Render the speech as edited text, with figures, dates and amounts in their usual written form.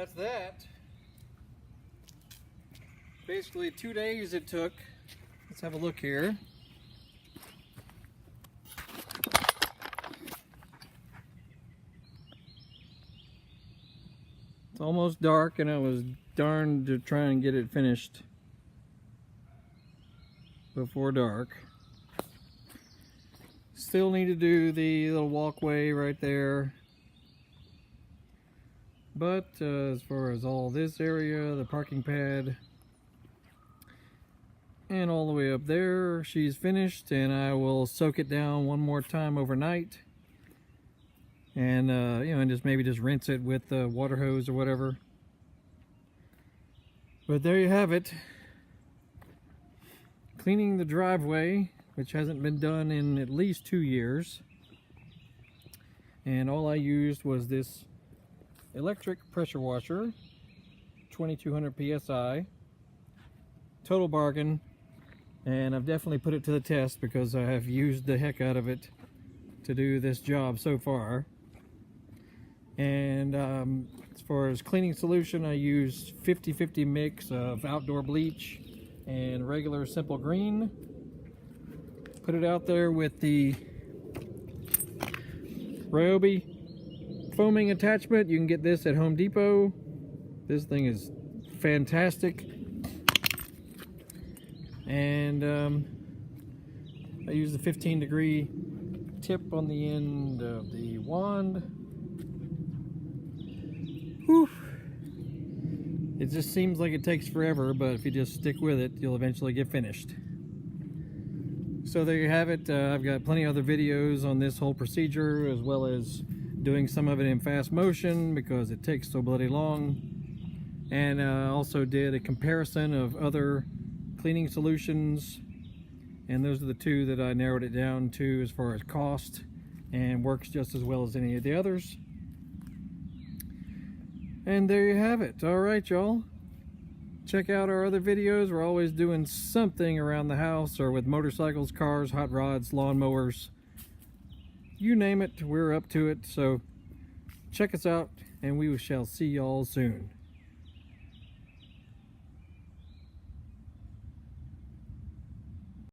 that's that. Basically 2 days it took. Let's have a look here. It's almost dark and I was darned to try and get it finished before dark. Still need to do the little walkway right there. But as far as all this area, the parking pad, and all the way up there, she's finished, and I will soak it down one more time overnight. And and just maybe just rinse it with the water hose or whatever. But there you have it. Cleaning the driveway, which hasn't been done in at least 2 years. And all I used was this electric pressure washer, 2200 psi. Total bargain. And I've definitely put it to the test because I have used the heck out of it to do this job so far. And as far as cleaning solution, I used 50-50 mix of outdoor bleach and regular simple green. Put it out there with the Ryobi foaming attachment. You can get this at Home Depot. This thing is fantastic. And I use the 15-degree tip on the end of the wand. Whew. It just seems like it takes forever, but if you just stick with it, you'll eventually get finished. So there you have it. I've got plenty of other videos on this whole procedure, as well as doing some of it in fast motion because it takes so bloody long. And also did a comparison of other cleaning solutions, and those are the two that I narrowed it down to as far as cost, and works just as well as any of the others. And there you have it. Alright, y'all. Check out our other videos. We're always doing something around the house or with motorcycles, cars, hot rods, lawnmowers. You name it, we're up to it. So check us out, and we shall see y'all soon.